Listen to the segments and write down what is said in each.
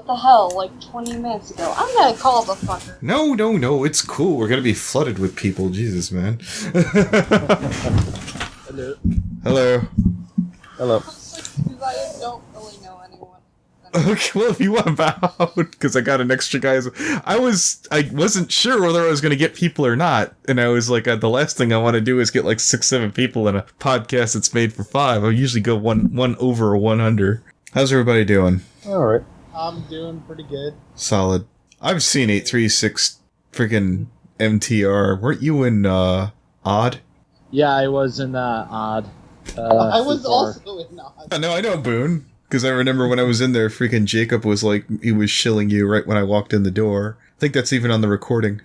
what the hell, like 20 minutes ago. I'm gonna call the fucker. No, it's cool. We're gonna be flooded with people. Jesus, man. Hello. Hello. Hello. Because I don't really know anyone. Okay, well, if you want to bow, because I got an extra guys. I wasn't sure whether I was going to get people or not, and I was like, the last thing I want to do is get like 6-7 people in a podcast that's made for 5. I usually go one over or one under. How's everybody doing? All right. I'm doing pretty good. Solid. I've seen 836 freaking MTR. Weren't you in Odd? Yeah, I was in Odd. I was before. also in Odd. No, I know Boon. Because I remember when I was in there, freaking Jacob was like, he was shilling you right when I walked in the door. I think that's even on the recording.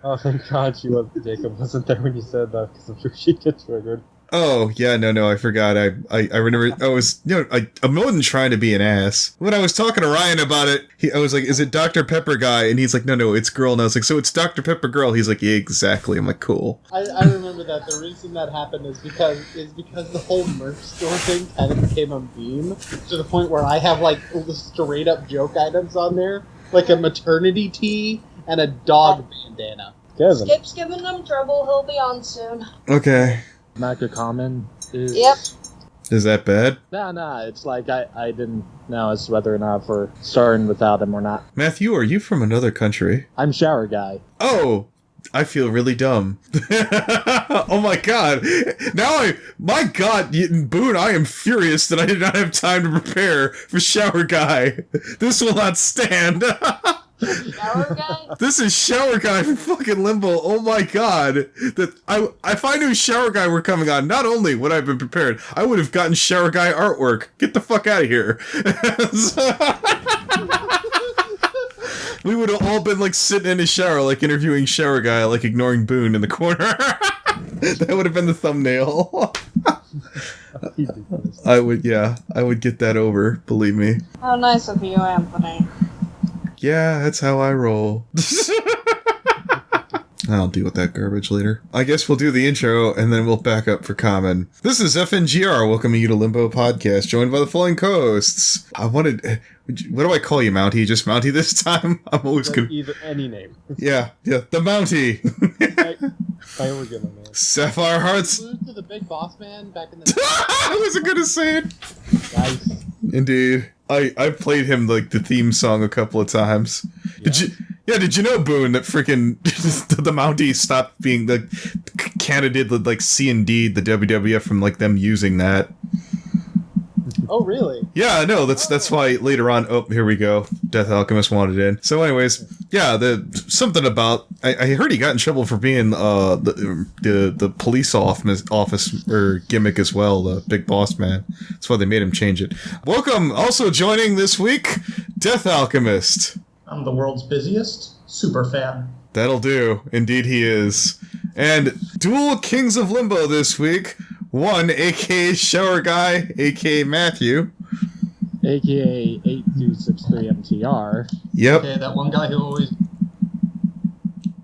Oh, thank God Jacob wasn't there when you said that, because I'm sure she'd get triggered. Oh, yeah, no, I forgot. I remember, I was, I wasn't trying to be an ass. When I was talking to Ryan about it, I was like, is it Dr. Pepper guy? And he's like, no, it's girl. And I was like, so it's Dr. Pepper girl? He's like, yeah, exactly. I'm like, cool. I remember that. The reason that happened is because the whole merch store thing kind of became a meme, to the point where I have, like, straight up joke items on there, like a maternity tee and a dog bandana. Kevin. Skip's giving them trouble. He'll be on soon. Okay. MangaKamen is... Yep. Is that bad? Nah, it's like I didn't know as whether or not we're starting without him or not. Matthew, are you from another country? I'm Shower Guy. Oh, I feel really dumb. Oh my god. My god, Boone, I am furious that I did not have time to prepare for Shower Guy. This will not stand. Shower guy? This is Shower Guy from fucking Limbo. Oh my god. If I knew Shower Guy were coming on, not only would I have been prepared, I would have gotten Shower Guy artwork. Get the fuck out of here. We would have all been like sitting in a shower, like interviewing Shower Guy, like ignoring Boone in the corner. That would have been the thumbnail. I would get that over, believe me. How nice of you, Anthony. Yeah, that's how I roll. I'll deal with that garbage later. I guess we'll do the intro, and then we'll back up for Kamen. This is FNGR, welcoming you to Limbo Podcast, joined by the following co-hosts. What do I call you, Mounty? Just Mounty this time? I'm always Either any name. Yeah, the Mounty. I always get my name. Sapphire Hearts. Lose to the big boss man back in the I wasn't gonna say it. Nice. Indeed. I played him like the theme song a couple of times. Yeah. Did you know, Boone, that freaking the Mountie stopped being the candidate like C&D the WWF from like them using that? Oh, really? Yeah, no, that's why later on. Oh, here we go. Death Alchemist wanted in. So, anyways, yeah, something about I heard he got in trouble for being the police office or gimmick as well, the big boss man. That's why they made him change it. Welcome, also joining this week, Death Alchemist. I'm the world's busiest super fan. That'll do. Indeed, he is. And dual Kings of Limbo this week. One, a.k.a. Shower Guy, a.k.a. Matthew. A.k.a. 8263MTR. Yep. Okay, that one guy who always...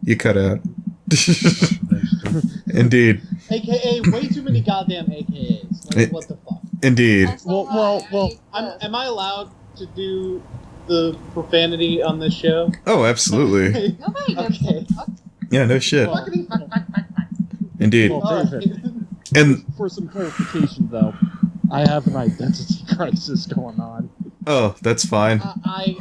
You cut out. Indeed. AKA, way too many goddamn AKAs. Like, what the fuck? Indeed. Well. Am I allowed to do the profanity on this show? Oh, absolutely. Nobody gives Okay. a fuck. Yeah, no shit. Indeed. Well, Alright. And For some clarification, though, I have an identity crisis going on. oh, that's fine. I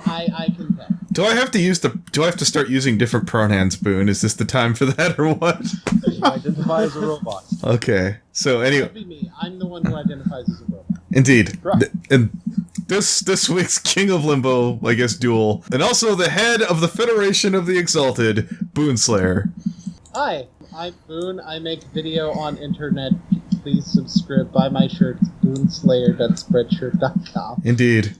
can tell. Do I have to start using different pronouns, Boone? Is this the time for that or what? You identify as a robot. Okay. So anyway, That'd be me. I'm the one who identifies as a robot. indeed. Right. And this week's King of Limbo, I guess, duel, and also the head of the Federation of the Exalted, Boon Slayer. Hi, I'm Boon. I make video on internet. Please subscribe. Buy my shirts. boonslayer.spreadshirt.com. Indeed.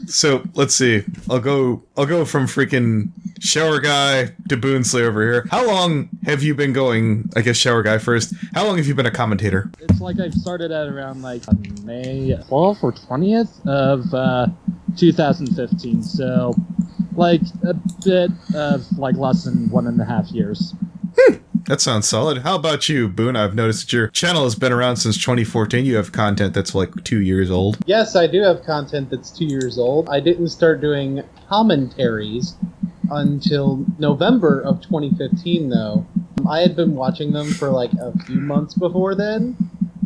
So let's see. I'll go from freaking Shower Guy to Boon Slayer over here. How long have you been going? I guess Shower Guy first. How long have you been a commentator? It's like I've started at around like May 12th or 20th of 2015, so like a bit of like less than 1.5 years. That sounds solid. How about you, Boon? I've noticed that your channel has been around since 2014. You have content that's like 2 years old. Yes, I do have content that's 2 years old. I didn't start doing commentaries until November of 2015, though. I had been watching them for like a few months before then,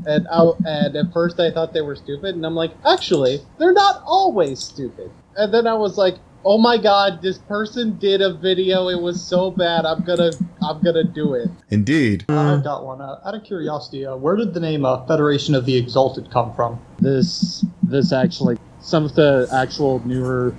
and at first I thought they were stupid, and I'm like, actually, they're not always stupid. And then I was like, oh my god, this person did a video, it was so bad, I'm gonna do it. Indeed. I've got one. Out of curiosity, where did the name Federation of the Exalted come from? This actually, some of the actual newer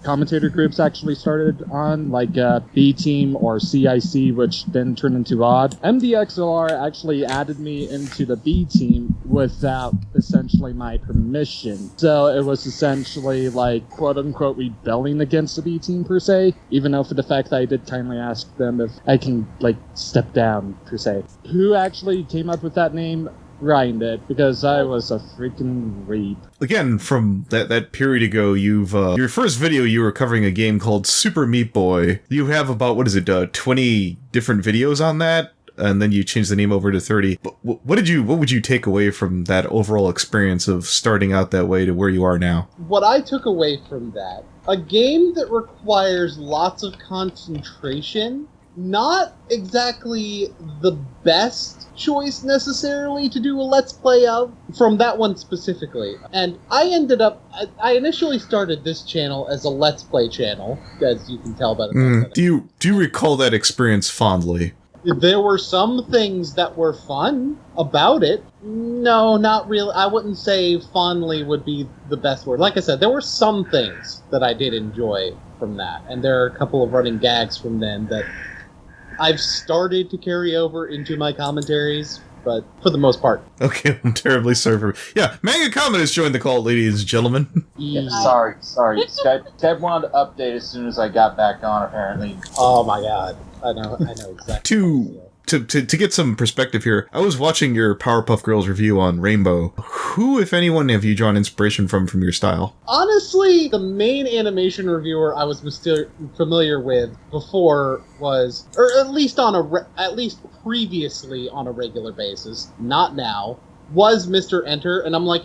commentator groups actually started on, like B Team or CIC, which then turned into Odd. MDXLR actually added me into the B Team without essentially my permission. So it was essentially like, quote-unquote, rebelling against the B Team per se, even though for the fact that I did kindly ask them if I can, like, step down per se. Who actually came up with that name? Ryan did, because I was a freaking reap. Again, from that period ago, you've your first video you were covering a game called Super Meat Boy. You have about 20 different videos on that, and then you changed the name over to 30. What would you take away from that overall experience of starting out that way to where you are now? What I took away from that, a game that requires lots of concentration, not exactly the best choice necessarily to do a let's play of, from that one specifically. And I initially started this channel as a let's play channel, as you can tell by the Do you recall that experience fondly? There were some things that were fun about it. No, not really. I wouldn't say fondly would be the best word. Like I said, there were some things that I did enjoy from that, and there are a couple of running gags from then that I've started to carry over into my commentaries, but for the most part. Okay, I'm terribly sorry for... Yeah, MangaKamen has joined the call, ladies and gentlemen. Yeah, sorry. Ted wanted to update as soon as I got back on, apparently. Oh my god. I know exactly. To get some perspective here, I was watching your Powerpuff Girls review on Rainbow. Who, if anyone, have you drawn inspiration from your style? Honestly, the main animation reviewer I was familiar with before was, or at least previously on a regular basis, not now, was Mr. Enter, and I'm like,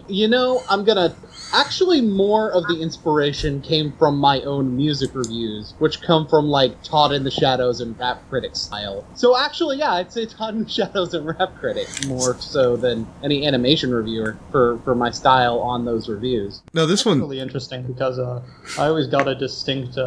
actually more of the inspiration came from my own music reviews, which come from, like, Todd in the Shadows and Rap Critic style. So actually, yeah, I'd say Todd in the Shadows and Rap Critic more so than any animation reviewer for my style on those reviews. No, this one... really interesting, because I always got a distinct,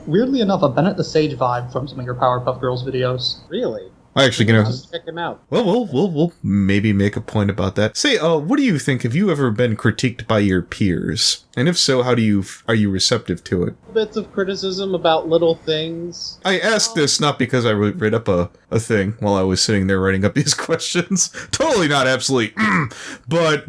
weirdly enough, a Bennett the Sage vibe from some of your Powerpuff Girls videos. Really? I actually gonna check him out. Well, we'll maybe make a point about that. Say, what do you think? Have you ever been critiqued by your peers? And if so, are you receptive to it? Bits of criticism about little things. I ask this not because I read up a thing while I was sitting there writing up these questions. Totally not absolutely, but.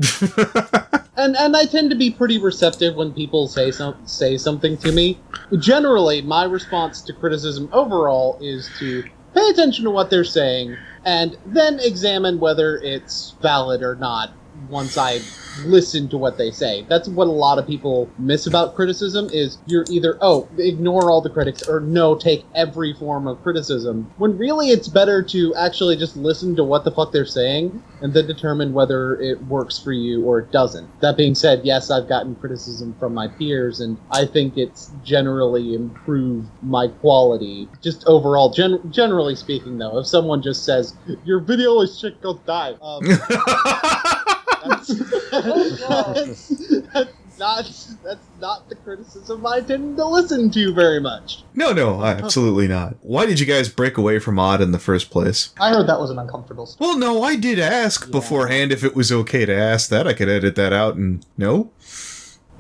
And I tend to be pretty receptive when people say something to me. Generally, my response to criticism overall is to pay attention to what they're saying, and then examine whether it's valid or not once I listen to what they say. That's what a lot of people miss about criticism, is you're either, ignore all the critics, or no, take every form of criticism, when really it's better to actually just listen to what the fuck they're saying, and then determine whether it works for you or it doesn't. That being said, yes, I've gotten criticism from my peers, and I think it's generally improved my quality. Just overall, generally speaking, though, if someone just says, your video is shit, go die. That's not the criticism I tend to listen to very much. No, absolutely not. Why did you guys break away from Odd in the first place? I heard that was an uncomfortable story. Well, no, I did ask beforehand if it was okay to ask that. I could edit that out, and no.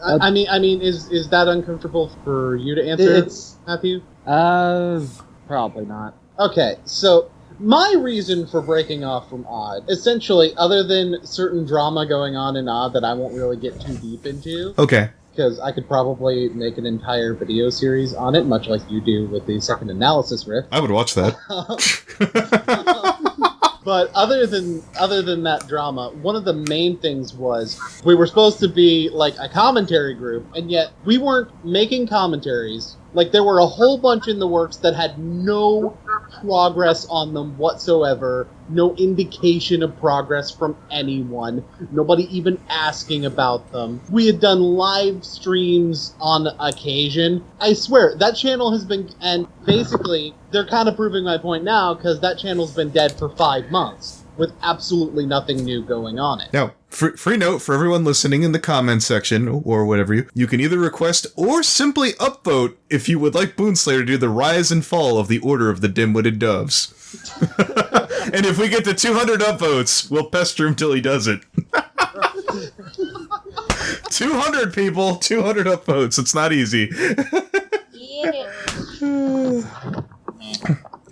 I mean, is that uncomfortable for you to answer, Matthew? Probably not. Okay, so my reason for breaking off from Odd, essentially, other than certain drama going on in Odd that I won't really get too deep into. Okay. Because I could probably make an entire video series on it, much like you do with the second analysis riff. I would watch that. But other than that drama, one of the main things was we were supposed to be like a commentary group, and yet we weren't making commentaries. Like, there were a whole bunch in the works that had no progress on them whatsoever. No indication of progress from anyone. Nobody even asking about them. We had done live streams on occasion. I swear, that channel has been... And basically, they're kind of proving my point now, because that channel's been dead for 5 months, with absolutely nothing new going on it. Now, free note for everyone listening in the comments section, or whatever you can either request or simply upvote if you would like Boon Slayer to do the rise and fall of the Order of the Dim-Witted Doves. And if we get to 200 upvotes, we'll pester him till he does it. 200 people, 200 upvotes. It's not easy. Yeah.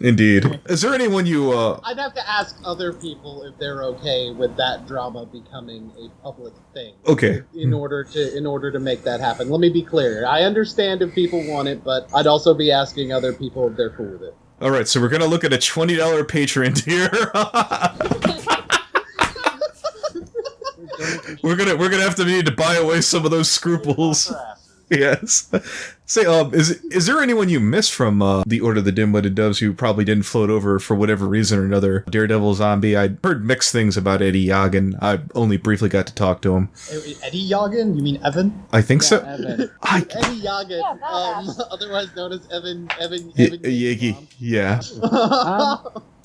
Indeed. Is there anyone you, I'd have to ask other people if they're okay with that drama becoming a public thing. Okay. In order to make that happen. Let me be clear. I understand if people want it, but I'd also be asking other people if they're cool with it. Alright, so we're gonna look at a $20 Patreon tier. We're gonna have to need to buy away some of those scruples. Yes. Say, is there anyone you missed from the Order of the Dim-Witted Doves who probably didn't float over for whatever reason or another? Daredevil Zombie. I heard mixed things about Eddie Yagan. I only briefly got to talk to him. Eddie Yagan? You mean Evan? I think so. Evan. Eddie Yagan, Yeah, badass. otherwise known as Evan Yagi. Yeah.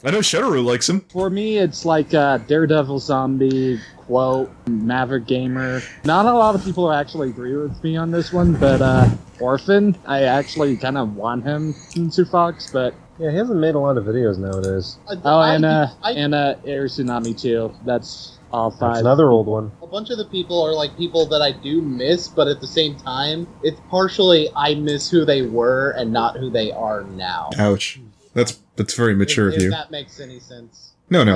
I know Shadowroo likes him. For me, it's like Daredevil Zombie, Quote, Maverick Gamer. Not a lot of people actually agree with me on this one, but Orphan, I actually kind of want him into Fox, but... Yeah, he hasn't made a lot of videos nowadays. Oh, and Air Tsunami too. That's all 5. That's another old one. A bunch of the people are like people that I do miss, but at the same time, it's partially I miss who they were and not who they are now. Ouch. That's very mature of if you. that makes any sense. No. And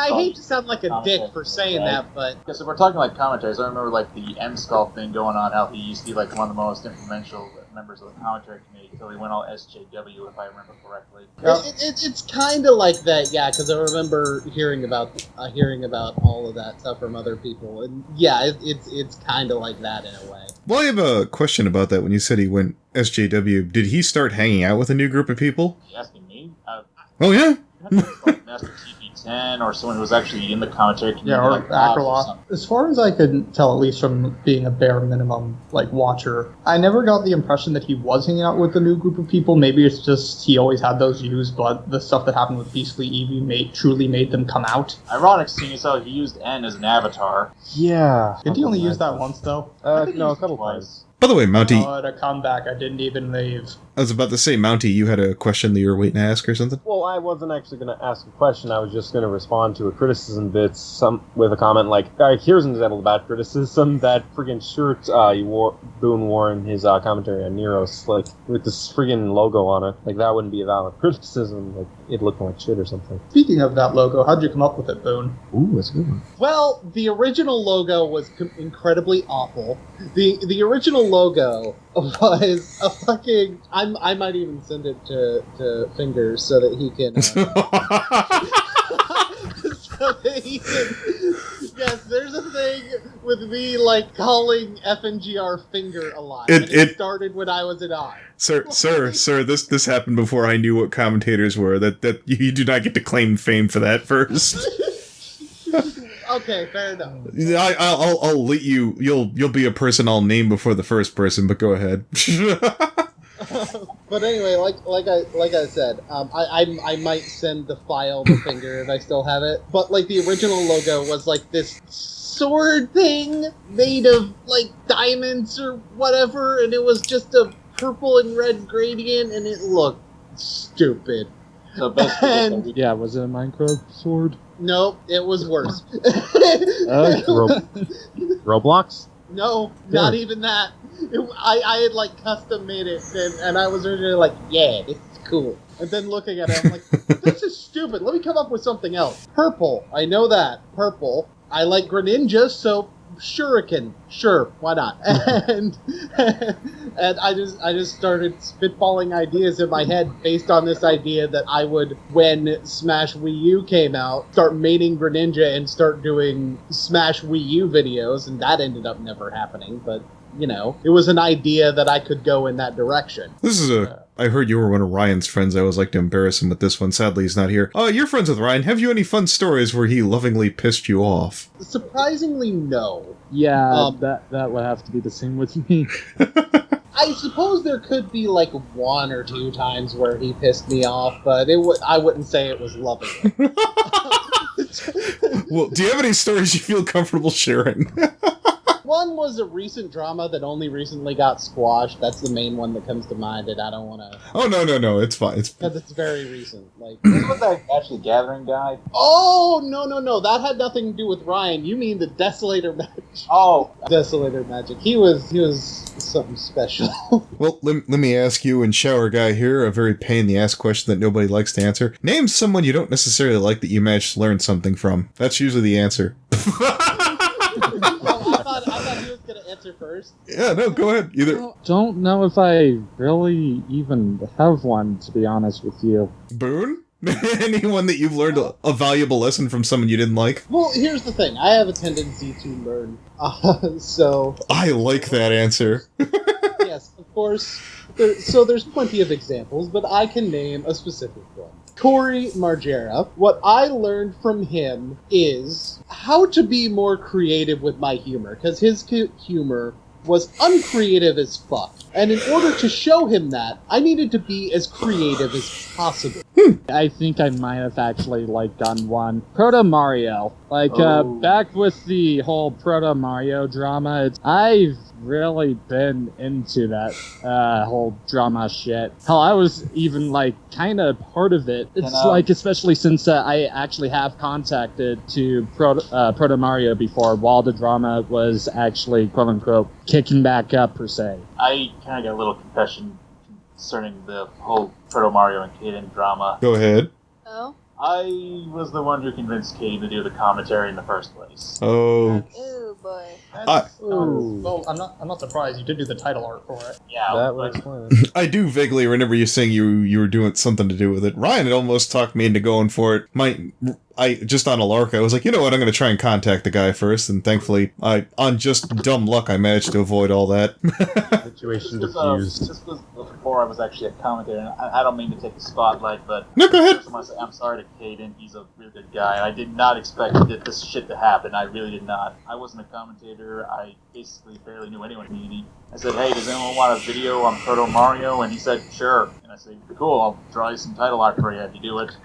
I hate to sound like a dick for saying that, but Because if we're talking like commentaries, I remember like the M-Skull thing going on, how he used to be like one of the most influential members of the commentary committee until he went all SJW, if I remember correctly. it's kind of like that, yeah. Because I remember hearing about all of that stuff from other people, and yeah, it's kind of like that in a way. Well, I have a question about that. When you said he went SJW, did he start hanging out with a new group of people? Are you asking me? Oh, yeah? Like Master TP10 or someone who was actually in the commentary community. Yeah, or like Bob Akraloth. something. As far as I could tell, at least from being a bare minimum like watcher, I never got the impression that he was hanging out with a new group of people. Maybe it's just he always had those views, but the stuff that happened with Beastly Eevee truly made them come out. Ironic, seeing as how he used N as an avatar. Yeah. Did he only use that once though? No, a couple times. By the way, Mounty, Oh, at a comeback, I didn't even leave. I was about to say, Mounty, you had a question that you were waiting to ask or something? Well, I wasn't actually going to ask a question. I was just going to respond to a criticism bit with a comment like, here's an example of bad criticism, that friggin' shirt Boon wore in his commentary on Neros, like, with this friggin' logo on it. Like, that wouldn't be a valid criticism. Like, it looked like shit or something. Speaking of that logo, how'd you come up with it, Boone? Ooh, that's a good one. Well, the original logo was incredibly awful. The original logo was a fucking... I might even send it to Fingers so that he can... Yes, there's a thing with me, like, calling FNGR Finger a lot. It started when I was an I. Sir, this happened before I knew what commentators were. That you do not get to claim fame for that first. Okay, fair enough. I'll let you. You'll be a person I'll name before the first person. But go ahead. But anyway, like I said, I might send the file to Finger if I still have it. But like the original logo was like this sword thing made of like diamonds or whatever, and it was just a purple and red gradient, and it looked stupid. So basically, Yeah, was it a Minecraft sword? Nope, it was worse. Roblox? No, not even that. I had like custom made it, and I was originally like, yeah, this is cool. And then looking at it, I'm like, this is stupid. Let me come up with something else. Purple. I know that. Purple. I like Greninja, so Shuriken. Sure, why not? And I just started spitballing ideas in my head based on this idea that I would, when Smash Wii U came out, start maining Greninja and start doing Smash Wii U videos, and that ended up never happening, but, you know, it was an idea that I could go in that direction. This is a I heard you were one of Ryan's friends. I always like to embarrass him with this one. Sadly, he's not here. You're friends with Ryan. Have you any fun stories where he lovingly pissed you off? Surprisingly, no. Yeah, that would have to be the same with me. I suppose there could be like 1 or 2 times where he pissed me off, but I wouldn't say it was loving. Well, do you have any stories you feel comfortable sharing? One was a recent drama that only recently got squashed. That's the main one that comes to mind, and I don't want to... Oh, no, it's fine. Because it's very recent. Like, Isn't it that actually Gathering guy? oh, no, that had nothing to do with Ryan. You mean the Desolator Magic. Oh, Desolator Magic. He was something special. Well, let me ask you and Shower Guy here a very pain-in-the-ass question that nobody likes to answer. Name someone you don't necessarily like that you managed to learn something from. That's usually the answer. I thought he was going to answer first. Yeah, no, go ahead. Either Don't know if I really even have one, to be honest with you. Boon? Anyone that you've learned a valuable lesson from someone you didn't like? Well, here's the thing. I have a tendency to learn. So... I like that answer. Yes, of course. There's plenty of examples, but I can name a specific one. Corey Margera. What I learned from him is how to be more creative with my humor, because his humor was uncreative as fuck. And in order to show him that, I needed to be as creative as possible. I think I might have actually, done one. Proto Mario. Back with the whole Proto Mario drama, I've really been into that whole drama shit. Hell, I was even, kind of part of it. It's especially since I actually have contacted to Proto Mario before, while the drama was actually, quote-unquote, kicking back up, per se. I kind of got a little confession concerning the whole Proto Mario and Kaden drama. Go ahead. Oh? I was the one who convinced Kaden to do the commentary in the first place. Oh. Ooh, boy. Well, I'm not surprised. You did do the title art for it. Yeah, That would like, explain it. I do vaguely remember you saying you were doing something to do with it. Ryan had almost talked me into going for it. I just on a lark, I was like, you know what, I'm going to try and contact the guy first, and thankfully, on just dumb luck, I managed to avoid all that. Situation this diffused. was before I was actually a commentator, and I don't mean to take the spotlight, but No, go ahead. I want to say I'm sorry to Kaden. He's a really good guy, and I did not expect this shit to happen. I really did not. I wasn't a commentator. I basically barely knew anyone in the community. I said, hey, does anyone want a video on Proto Mario? And he said, sure. And I said, cool, I'll draw you some title art for you if you do it.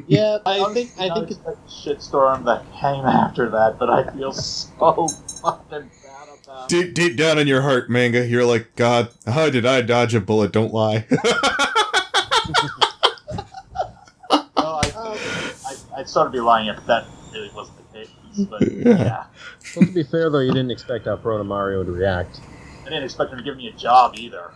Yeah, I think it's a shitstorm that came after that, but I feel so fucking bad about it. Deep down in your heart, Manga, you're like, God, how did I dodge a bullet? Don't lie. No, I'd sort of be lying if that really wasn't the case, but yeah. Well, to be fair, though, you didn't expect Proto Mario to react. I didn't expect him to give me a job either.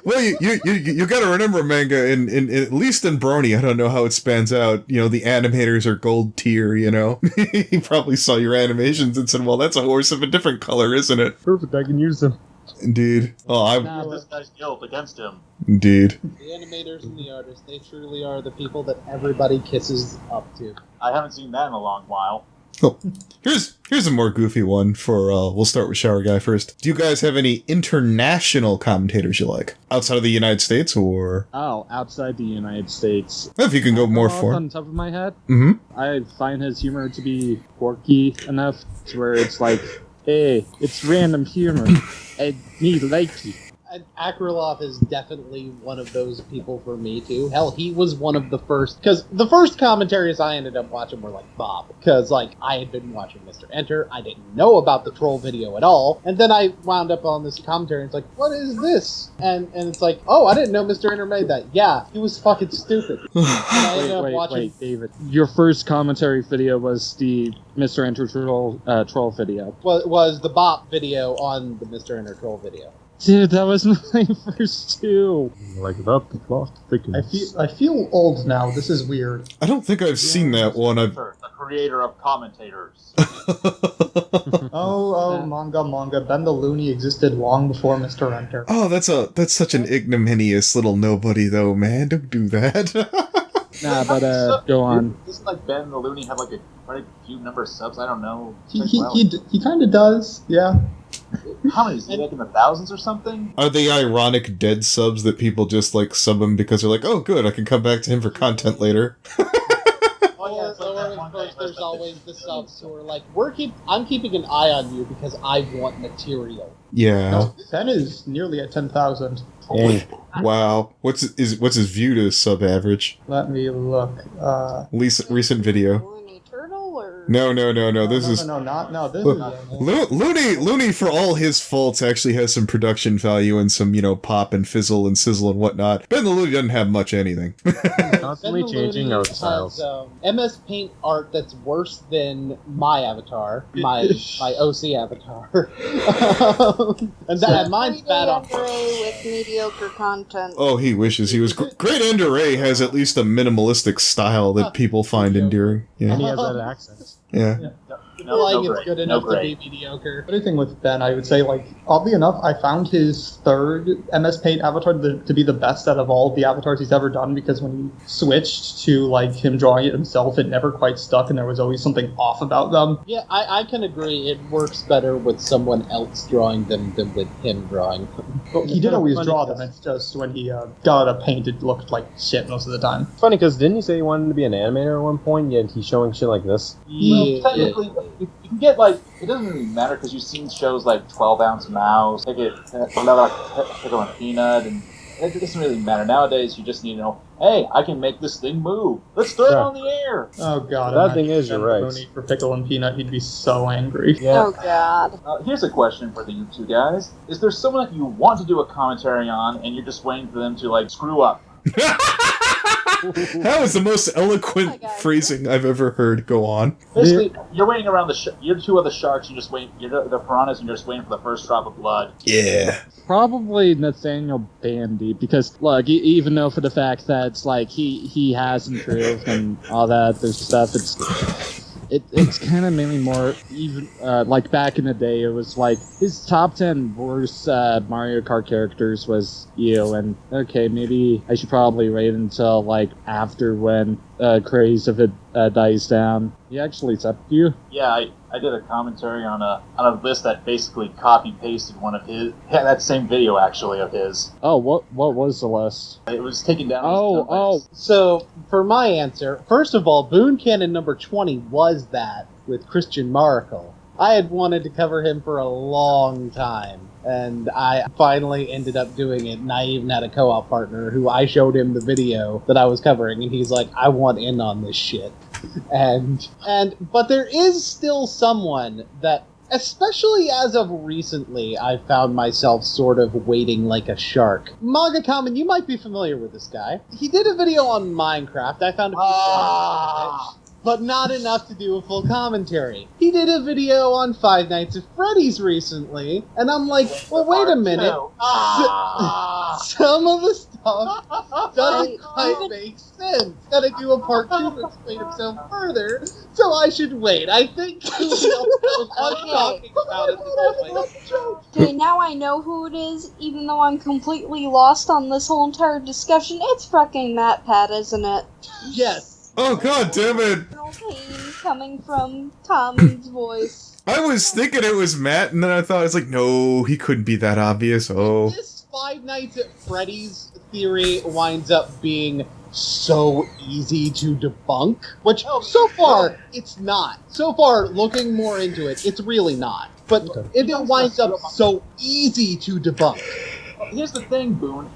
Well, you got to remember, Manga. In at least in Brony, I don't know how it spans out. You know, the animators are gold tier. You know, he probably saw your animations and said, "Well, that's a horse of a different color, isn't it?" Perfect, I can use them. Indeed. Oh, I'm Use this guy's guilt against him. indeed. the animators and the artists, they truly are the people that everybody kisses up to. I haven't seen that in a long while. Oh, here's a more goofy one for. We'll start with Shower Guy first. Do you guys have any international commentators you like outside of the United States, or Oh, outside the United States. if you can go more Off for? on top of my head, Mm-hmm. I find his humor to be quirky enough to where it's like, hey, it's random humor. And me like it. And Akrylov is definitely one of those people for me, too. Hell, he was one of the first... Because the first commentaries I ended up watching were like Bob. Because, I had been watching Mr. Enter. I didn't know about the troll video at all. And then I wound up on this commentary, and it's like, what is this? And it's like, oh, I didn't know Mr. Enter made that. Yeah, he was fucking stupid. And I ended up watching... Wait, David. Your first commentary video was the Mr. Enter troll video. Was the Bop video on the Mr. Enter troll video. Dude, that was my first two. Like that, the cloth thickens. I feel old now. This is weird. I don't think I've seen that one. The creator of commentators. Manga. Ben the Looney existed long before Mr. Enter. Oh, that's such an ignominious little nobody, though, man. Don't do that. Nah, How but many subs- go on. Doesn't like Ben the Looney have like a quite a few number of subs? I don't know. He kind of does, yeah. How many? Is he like in the thousands or something? Are they ironic dead subs that people just like sub him because they're like, oh, good, I can come back to him for content later? Oh, yeah, it's like that Or one of course, thing there's where always the subs who are like, I'm keeping an eye on you because I want material. Yeah. No, Ben is nearly at 10,000. Dang. Wow. What's his view to sub average? Let me look. Recent video. Looney Turtle or No. This is This is Looney, for all his faults, actually has some production value and some, pop and fizzle and sizzle and whatnot. Ben the Looney doesn't have much anything. Constantly Ben the changing Looney art styles. has, MS Paint art that's worse than my avatar, my OC avatar, and that mine's bad on purpose. with mediocre content. Oh, he wishes he was. Great Ender Ray has at least a minimalistic style that people find endearing. And Yeah. he has that accent. Yeah. No, like no it's great, good no enough to great. be mediocre. The other thing with Ben, I would say, oddly enough, I found his third MS Paint avatar to be the best out of all the avatars he's ever done, because when he switched to, him drawing it himself, it never quite stuck, and there was always something off about them. Yeah, I can agree. It works better with someone else drawing them than with him drawing them. But he did always draw them, it's just when he got out of paint, it looked like shit most of the time. It's funny because didn't he say he wanted to be an animator at one point? Yet he's showing shit like this. Well, technically, you can get it doesn't really matter because you've seen shows like 12-ounce Mouse, Pickle and Peanut, and it doesn't really matter. Nowadays, you just need to know, hey, I can make this thing move. Let's throw it Yeah. on the air. Oh god. That imagine thing is, Ben you're right. Looney for Pickle and Peanut, he'd be so angry. Oh god. Here's a question for you two guys. Is there someone that you want to do a commentary on and you're just waiting for them to, screw up? That was the most eloquent phrasing I've ever heard. Go on. Basically, you're waiting around you're two other sharks, you're the piranhas, and you're just waiting for the first drop of blood. Yeah. Probably Nathaniel Bandy, because look, even though for the fact that it's he has improved and all that other stuff, it's kind of mainly more even back in the day. It was his top 10 worst Mario Kart characters was and okay, maybe I should probably wait until after when craze of it dies down. He actually said you. Yeah, I did a commentary on a list that basically copy pasted one of his that same video actually of his. Oh, what was the list? It was taken down. Oh. So, for my answer, first of all, Boon Canon number 20 was that, with Christian Miracle. I had wanted to cover him for a long time, and I finally ended up doing it, and I even had a co-op partner who I showed him the video that I was covering, and he's like, I want in on this shit. But there is still someone that, especially as of recently, I found myself sort of waiting like a shark. MangaKamen, you might be familiar with this guy. He did a video on Minecraft. I found a few but not enough to do a full commentary. He did a video on Five Nights at Freddy's recently, and I'm like, well, wait a minute. Some of the stuff doesn't quite make sense. Gotta do a part 2 to explain himself further, so I should wait. I think I'm talking about it. Okay, now I know who it is, even though I'm completely lost on this whole entire discussion. It's fucking Matt Pat, isn't it? Yes. Oh god damn it! Pain coming from Tommy's voice. I was thinking it was Matt, and then I thought no, he couldn't be that obvious. Oh. This Five Nights at Freddy's theory winds up being so easy to debunk, which so far it's not. So far, looking more into it, it's really not. But it winds up so easy to debunk. Here's the thing, Boon.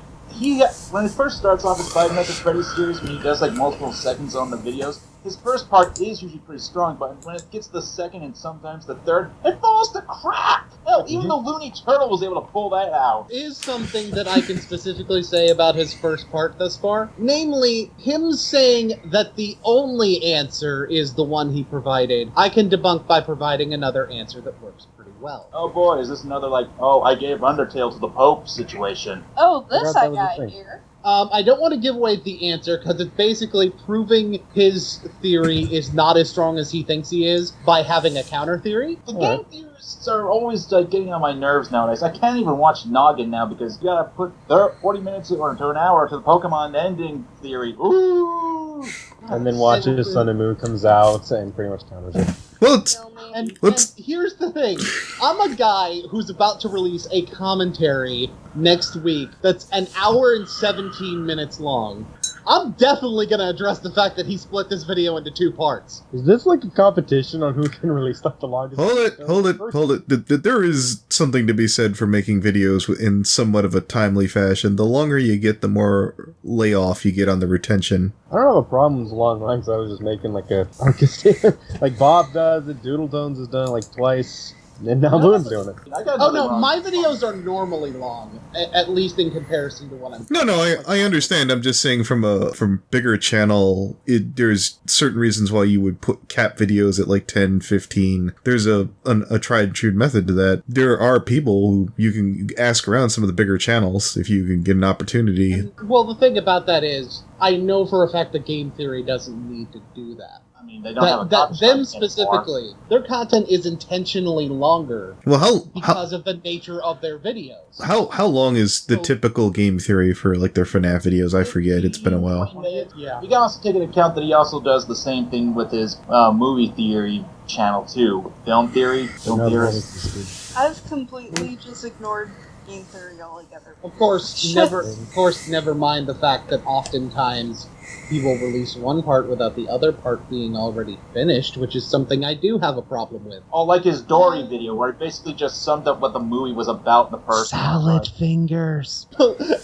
When it first starts off as Five Nights at Freddy's series, when he does multiple seconds on the videos, his first part is usually pretty strong, but when it gets the second and sometimes the third, it falls to crap! Hell, even the Looney Turtle was able to pull that out. Is something that I can specifically say about his first part thus far. Namely, him saying that the only answer is the one he provided, I can debunk by providing another answer that works pretty well. Oh boy, is this another I gave Undertale to the Pope situation? Oh, this I that was got the thing. here. I don't want to give away the answer because it's basically proving his theory is not as strong as he thinks he is by having a counter theory. The game theorists are always getting on my nerves nowadays. I can't even watch Noggin now because you gotta put 40 minutes or to an hour to the Pokemon ending theory. Ooh! and then watches Sun and Moon comes out and pretty much counters it. Well, it's, And Let's- here's the thing. I'm a guy who's about to release a commentary next week that's an hour and 17 minutes long. I'm definitely going to address the fact that he split this video into 2 parts. Is this like a competition on who can release like the longest? hold it. There is something to be said for making videos in somewhat of a timely fashion. The longer you get, the more layoff you get on the retention. I don't have a problem with long lines. I was just making like a like Bob does it. Doodle Tones has done it like twice, and now Moon's doing it. Oh no, my videos are normally long, at least in comparison to what I'm. No, I understand. I'm just saying from bigger channel, there's certain reasons why you would put cap videos at like 10, 15. There's a tried and true method to that. There are people who you can ask around some of the bigger channels if you can get an opportunity. Well, the thing about that is, I know for a fact that Game Theory doesn't need to do that. I mean, they don't have a Them copyright specifically, their content is intentionally longer Well, because of the nature of their videos. how long is the typical Game Theory for like their FNAF videos? I forget. It's been a while. Yeah. You can also take into account that he also does the same thing with his movie theory channel too. Film theory. I've completely just ignored game theory altogether. Of course, never mind the fact that oftentimes he will release one part without the other part being already finished, which is something I do have a problem with. Oh, like his Dory video, where it basically just summed up what the movie was about in the first. fingers.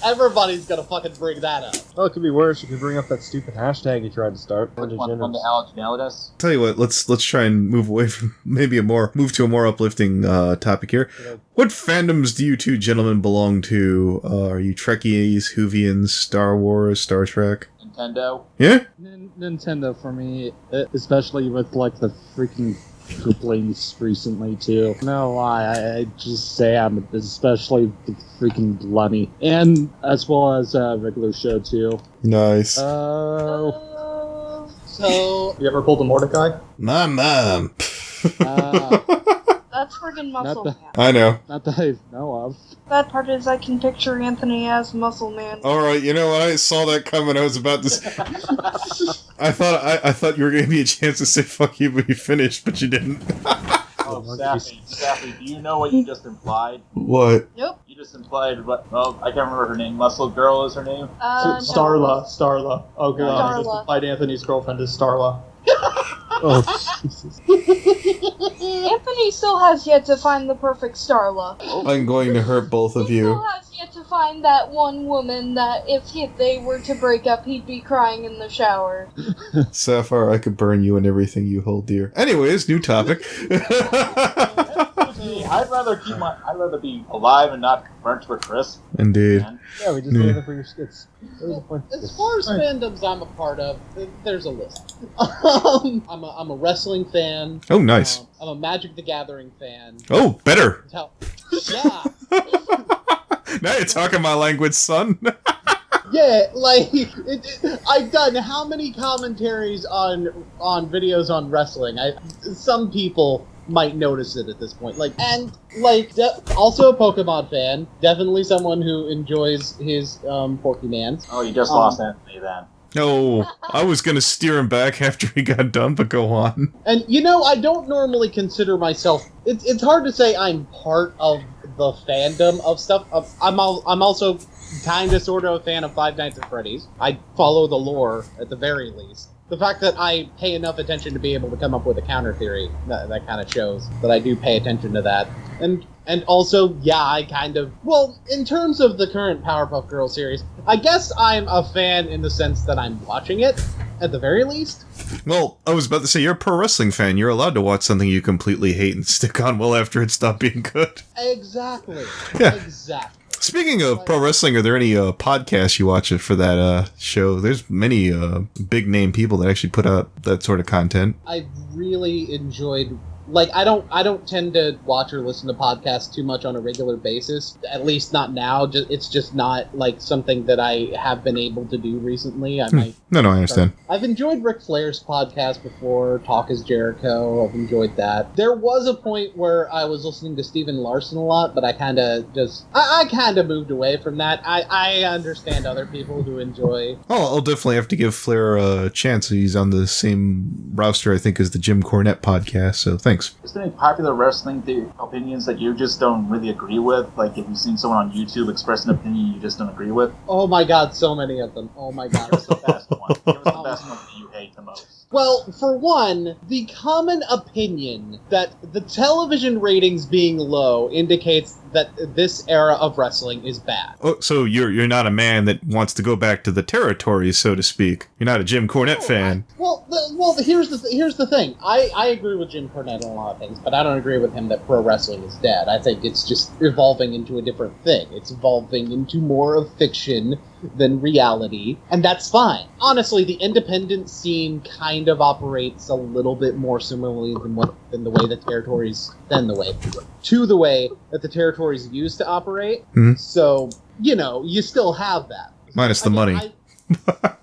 Everybody's gonna fucking bring that up. Oh, it could be worse. You could bring up that stupid hashtag he tried to start. Which one from the Alchemist? Tell you what, let's try and move away from move to a more uplifting topic here. What fandoms do you two gentlemen belong to? Are you Trekkies, Whovians, Star Wars, Star Trek? Nintendo. Yeah? Nintendo for me, especially with like the freaking complaints recently too. No lie, I just say I'm especially the freaking Lunny, and as well as regular show too. Nice. So, You ever pulled a Mordecai? My mom. That's friggin' Muscle Not Man. I know. Not that I know of. Bad part is I can picture Anthony as Muscle Man. Alright, you know what? I saw that coming. I was about to I thought you were giving me a chance to say fuck you, but you finished, but you didn't. Oh, Sappy, do you know what you just implied? What? Nope. You just implied what? Well, I can't remember her name. Muscle Girl is her name? No. Starla. Oh god, I just Starla. implied Anthony's girlfriend is Starla. Oh Jesus! Anthony still has yet to find the perfect Starla. I'm going to hurt both of He still you. has yet to find that one woman that if they were to break up, he'd be crying in the shower. Sapphire, I could burn you and everything you hold dear. Anyways, new topic. I'd rather be alive and not burnt to a crisp. Indeed. Man. Yeah, we just Yeah. waited for your skits. That was the point. as far as fandoms I'm a part of, there's a list. I'm a wrestling fan. Oh, nice. I'm a Magic the Gathering fan. Oh, better. Yeah. Now you're talking my language, son. Yeah, like I've done how many commentaries on videos on wrestling? Some people might notice it at this point. Also a Pokemon fan. Definitely someone who enjoys his Pokemans. Oh, you just lost Anthony then. No, I was going to steer him back after he got done, but go on. And I don't normally consider myself. It's hard to say I'm part of the fandom of stuff. I'm also kind of sort of a fan of Five Nights at Freddy's. I follow the lore at the very least. The fact that I pay enough attention to be able to come up with a counter theory, that kind of shows that I do pay attention to that. And also, yeah, I kind of... Well, in terms of the current Powerpuff Girls series, I guess I'm a fan in the sense that I'm watching it, at the very least. Well, I was about to say, you're a pro wrestling fan. You're allowed to watch something you completely hate and stick on well after it stopped being good. Exactly. Yeah. Exactly. Speaking of pro wrestling, are there any podcasts you watch for that show? There's many big name people that actually put out that sort of content. I really enjoyed like I don't tend to watch or listen to podcasts too much on a regular basis. At least not now. It's just not like something that I have been able to do recently. I might. No, I understand. I've enjoyed Ric Flair's podcast before. Talk is Jericho. I've enjoyed that. There was a point where I was listening to Steven Larson a lot, but I kind of moved away from that. I understand other people who enjoy. Oh, I'll definitely have to give Flair a chance. He's on the same roster, I think, as the Jim Cornette podcast, so thanks. Is there any popular wrestling opinions that you just don't really agree with? Like, if you've seen someone on YouTube express an opinion you just don't agree with? Oh my god, so many of them. Oh my god. Give us the best one. Give us the best one that you hate the most. Well, for one, the common opinion that the television ratings being low indicates that this era of wrestling is bad. Oh, so you're not a man that wants to go back to the territories, so to speak. You're not a Jim Cornette fan. Here's the thing. I agree with Jim Cornette on a lot of things, but I don't agree with him that pro wrestling is dead. I think it's just evolving into a different thing. It's evolving into more of fiction than reality, and that's fine. Honestly, the independent scene kind of operates a little bit more similarly than the way the territories that the territories used to operate. Mm-hmm. So, you still have that. Minus the money.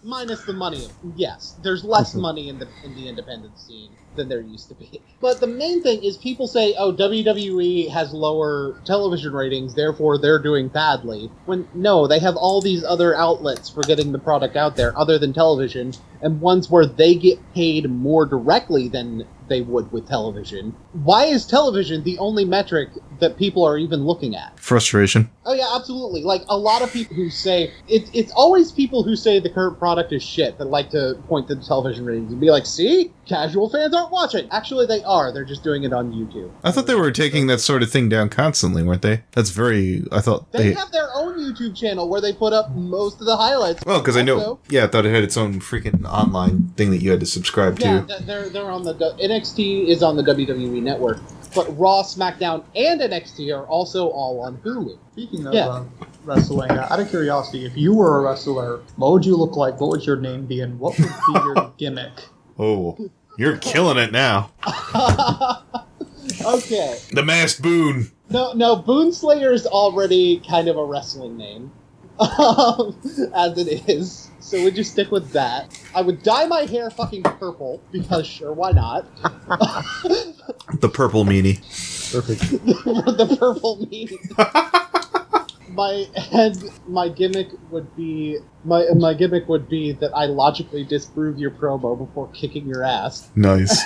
Minus the money. Yes, there's less money in the independent scene than there used to be. But the main thing is people say, oh, WWE has lower television ratings, therefore they're doing badly. When, no, they have all these other outlets for getting the product out there other than television, and ones where they get paid more directly than they would with television. Why is television the only metric that people are even looking at? Frustration. Oh yeah, absolutely. Like, a lot of people who say... It's always people who say the current product is shit that like to point to the television ratings and be like, see? Casual fans aren't watching. Actually, they are. They're just doing it on YouTube. I thought they were taking that sort of thing down constantly, weren't they? That's very... I thought They have their own YouTube channel where they put up most of the highlights. Well, because I know... Yeah, I thought it had its own freaking online thing that you had to subscribe to. Yeah, they're on the... NXT is on the WWE Network, but Raw, SmackDown, and NXT are also all on Hulu. Speaking of wrestling, out of curiosity, if you were a wrestler, what would you look like? What would your name be? And what would be your gimmick? Oh, you're killing it now. Okay. The Masked Boon. No, Boon Slayer is already kind of a wrestling name, as it is. So would you stick with that? I would dye my hair fucking purple, because sure, why not? The purple meanie. Perfect. The purple meanie. My gimmick would be that I logically disprove your promo before kicking your ass. Nice.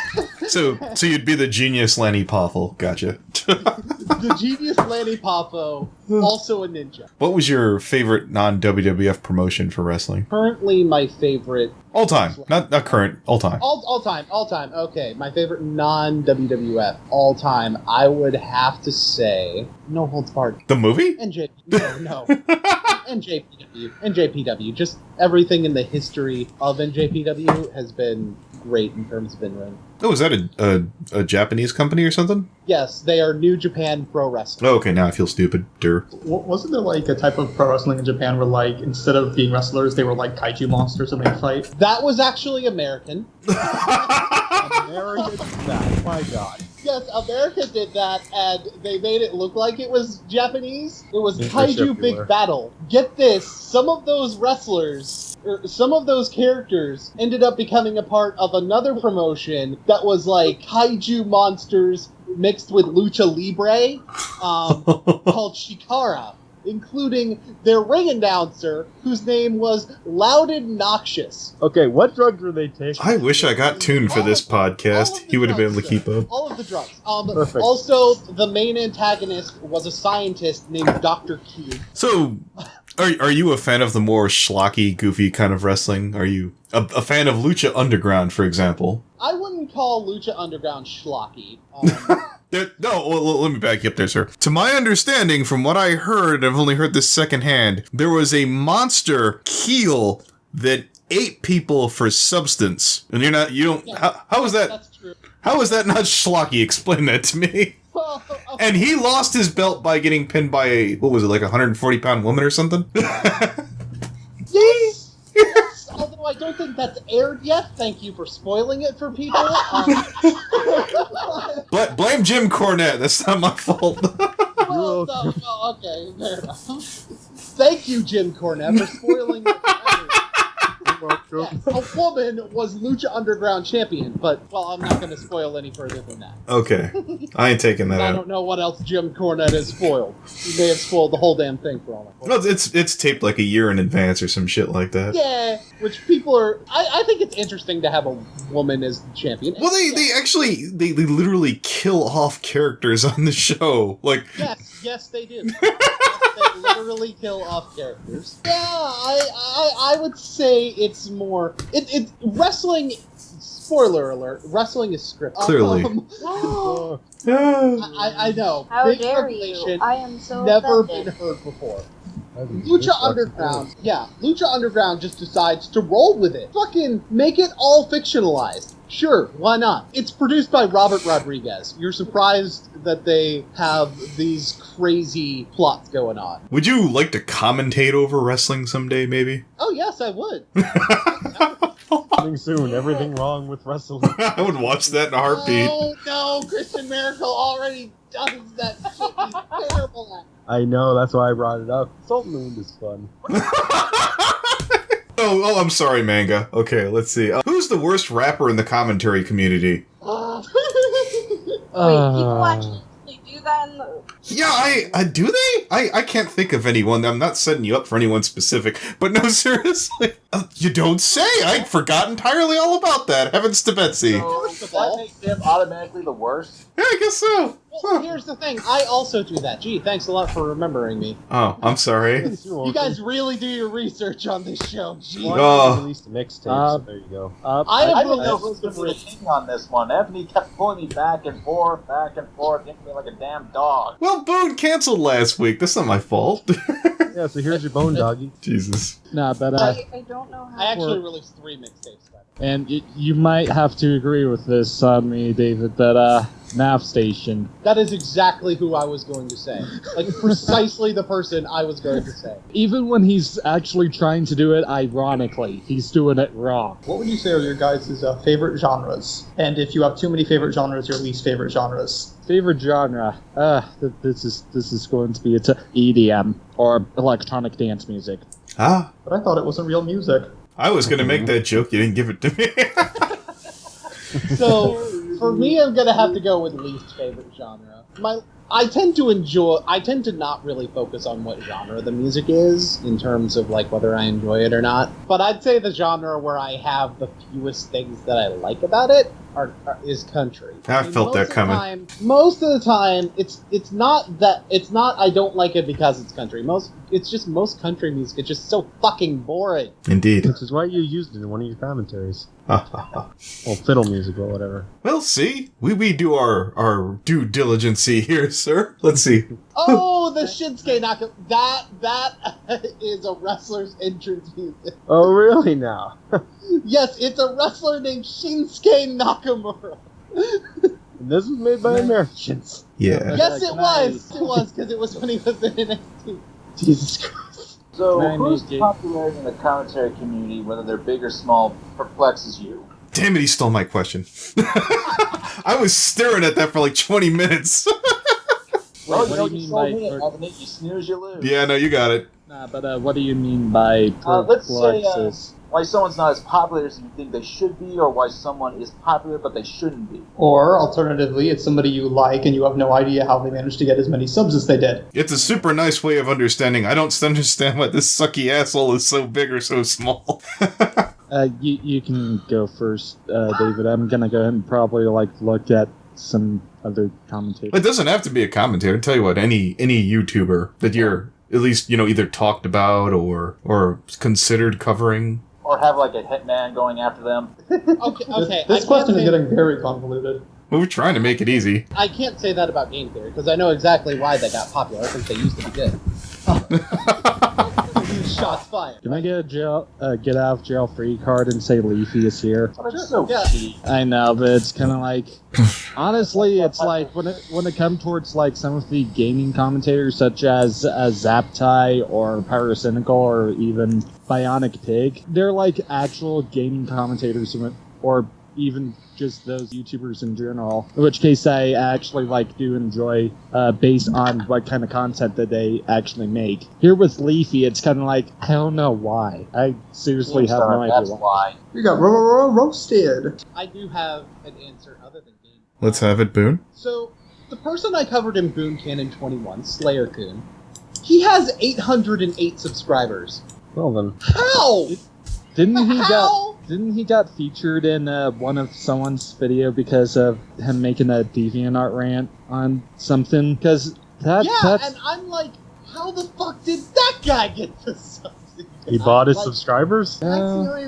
So you'd be the genius Lanny Poffle. Gotcha. The genius Lanny Poffo, also a ninja. What was your favorite non-WWF promotion for wrestling? Currently, my favorite... All time. Not current. All time. All time. Okay, my favorite non-WWF all time, I would have to say... No Holds Barred. The movie? No. NJPW. Just everything in the history of NJPW has been great in terms of in-ring. Oh, is that a Japanese company or something? Yes, they are New Japan Pro Wrestling. Oh, okay, now I feel stupid. Wasn't there like a type of pro wrestling in Japan where like instead of being wrestlers they were like kaiju monsters and they'd fight? That was actually American. America did that. My God. Yes, America did that, and they made it look like it was Japanese. It was Kaiju Big Battle. Get this, some of those wrestlers, or some of those characters, ended up becoming a part of another promotion that was like Kaiju monsters mixed with Lucha Libre, called Shikara, including their ring announcer, whose name was Louded Noxious. Okay, what drugs were they taking? I wish I got tuned for this podcast. He would have been able to keep up. All of the drugs. Perfect. Also, the main antagonist was a scientist named Dr. Q. So, are you a fan of the more schlocky, goofy kind of wrestling? Are you a fan of Lucha Underground, for example? I wouldn't call Lucha Underground schlocky. Let me back you up there, sir. To my understanding, from what I heard, I've only heard this secondhand, there was a monster heel that ate people for substance. And how is that? That's true. How is that not schlocky? Explain that to me. Well, okay. And he lost his belt by getting pinned by a 140-pound woman or something? Yes! Although I don't think that's aired yet. Thank you for spoiling it for people. Blame Jim Cornette. That's not my fault. Well, no, okay, fair enough. Thank you, Jim Cornette, for spoiling it for everyone. Yeah, a woman was Lucha Underground champion, but, well, I'm not going to spoil any further than that. Okay. I ain't taking that I out. don't know what else Jim Cornette has spoiled. He may have spoiled the whole damn thing for all I know. No, it's taped like a year in advance or some shit like that. Yeah, which people are... I think it's interesting to have a woman as the champion. Well, they literally kill off characters on the show. Like, Yes, they do. They literally kill off characters. Yeah, I would say it's more... Wrestling... Spoiler alert, wrestling is scripted. Clearly. I know. How Big dare you? revelation, I am so never offended. been heard before. Lucha Underground, Lucha Underground just decides to roll with it. Fucking make it all fictionalized. Sure, why not? It's produced by Robert Rodriguez. You're surprised that they have these crazy plots going on. would you like to commentate over wrestling someday, maybe? Oh, yes, I would. Coming soon. Everything wrong with wrestling. I would watch that in a heartbeat. Oh, no, Christian Miracle already does that shit. He's terrible at it. I know, that's why I brought it up. Salt and the Wind is fun. Oh, I'm sorry, Manga. Okay, let's see. Who's the worst rapper in the commentary community? Wait, people actually do that in the... Yeah, do they? I can't think of anyone. I'm not setting you up for anyone specific, but no, seriously. You don't say. I forgot entirely all about that. Heavens to Betsy. So, First of does all- that make him automatically the worst? Yeah, I guess so. Well, here's the thing. I also do that. Gee, thanks a lot for remembering me. Oh, I'm sorry. You guys really do your research on this show. Gee. Well, Oh. I released a mixtape, so there you go. I I have didn't know released who's going to be the king on this one. Anthony kept pulling me back and forth, getting me like a damn dog. Well, Boon canceled last week. That's not my fault. Yeah, so here's your bone doggy. Jesus. Nah, but I don't know how... I actually released 3 mixtapes. By the way. and you might have to agree with this on me, David, that NAV station. That is exactly who I was going to say. Like, precisely the person I was going to say. Even when he's actually trying to do it ironically, he's doing it wrong. What would you say are your guys' favorite genres? And if you have too many favorite genres, your least favorite genres? Favorite genre? This is going to be EDM or electronic dance music. Ah, But I thought it wasn't real music. I was going to make that joke. You didn't give it to me. So, for me, I'm gonna have to go with least favorite genre. I tend to not really focus on what genre the music is, in terms of, like, whether I enjoy it or not. But I'd say the genre where I have the fewest things that I like about it is country. I felt that coming. Most of the time, it's not I don't like it because it's country. It's just most country music is just so fucking boring. Indeed. Which is why you used it in one of your commentaries. Well, Well, fiddle music or whatever. see, we do our due diligence here, sir. Let's see. Oh, the Shinsuke Nakamura. That is a wrestler's entrance music. Oh, really now? Yes, it's a wrestler named Shinsuke Nakamura. And this was made by Americans. Yeah. Yes, it Nice. was. It was, because it was when he was in NXT. Jesus Christ. So, Can I whose make it- popularity in the commentary community, whether they're big or small, perplexes you? Damn it, he stole my question. I was staring at that for like 20 minutes. Well, what do you mean stole by me, per- Anthony. You snooze, you lose. Yeah, no, you got it. Nah, but what do you mean by Let's say, perplexes? why someone's not as popular as you think they should be, or why someone is popular but they shouldn't be. Or, alternatively, it's somebody you like and you have no idea how they managed to get as many subs as they did. It's a super nice way of understanding. I don't understand why this sucky asshole is so big or so small. You can go first, David. I'm gonna go ahead and probably look at some other commentators. It doesn't have to be a commentator. I tell you what, any YouTuber that you're at least, either talked about or considered covering. Or have like a hitman going after them. Okay. This question is getting very convoluted. Well, we're trying to make it easy. I can't say that about Game Theory, because I know exactly why they got popular, because they used to be good. Shots fired. client. Can I get a get out of jail free card and say Leafy is here? That's so Yeah. cheap. I know, but it's kind of like, honestly, it's like when it comes towards like some of the gaming commentators, such as Zaptai or Pyrocynical or even Bionic Pig, they're like actual gaming commentators, or even just those YouTubers in general. In which case, I actually like do enjoy based on what kind of content that they actually make. Here with Leafy, it's kind of like I don't know why. I seriously have no idea That's why. why. You got roasted. I do have an answer other than game. Let's have it, Boon. So, the person I covered in Boon Canon 21, Slayer-kun, he has 808 subscribers. Well then, How? Didn't he got featured in one of someone's video because of him making a DeviantArt rant on something? Because that's And I'm like, how the fuck did that guy get the subs? he bought his Like, subscribers. That's the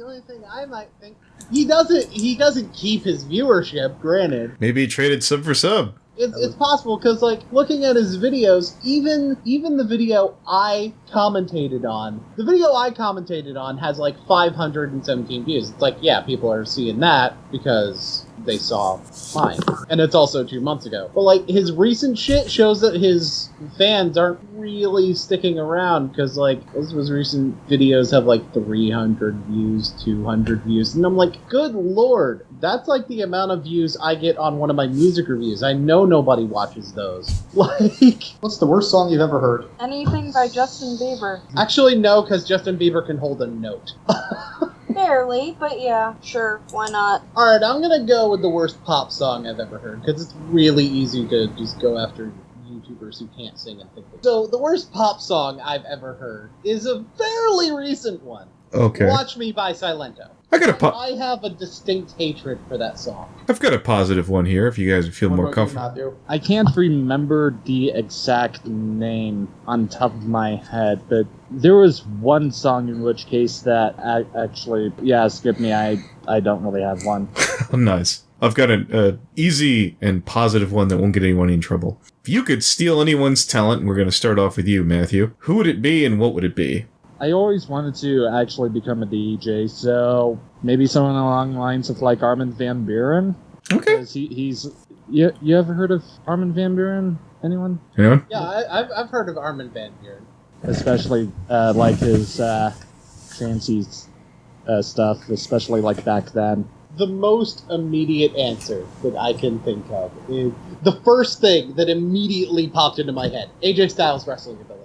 only thing I might think. He doesn't keep his viewership, granted. Maybe he traded sub for sub. It's possible, because, like, looking at his videos, even the video I commentated on has, like, 517 views. It's like, yeah, people are seeing that because they saw mine. And it's also 2 months ago. But, like, his recent shit shows that his fans aren't really sticking around, because, like, his recent videos have, like, 300 views, 200 views. And I'm like, good lord, that's, like, the amount of views I get on one of my music reviews. I know nobody watches those. Like, What's the worst song you've ever heard? Anything by Justin Bieber. actually, no, because Justin Bieber can hold a note. Barely, but yeah, sure, why not? Alright, I'm gonna go with the worst pop song I've ever heard, because it's really easy to just go after YouTubers who can't sing and think. So, the worst pop song I've ever heard is a fairly recent one. Okay. Watch Me by Silento. I have a distinct hatred for that song. I've got a positive one here if you guys feel What more about you, comfortable. Matthew? I can't remember the exact name on top of my head, but there was one song in which case that actually, yeah, skip me. I don't really have one. Nice. I've got an easy and positive one that won't get anyone in trouble. If you could steal anyone's talent, and we're going to start off with you, Matthew, who would it be and what would it be? I always wanted to actually become a DJ, so maybe someone along the lines of like Armin van Buuren. Okay. Because he's you ever heard of Armin van Buuren? Anyone? Anyone? Yeah, I've heard of Armin van Buuren. Especially like his fancy stuff, especially like back then. The most immediate answer that I can think of is the first thing that immediately popped into my head: AJ Styles' wrestling ability.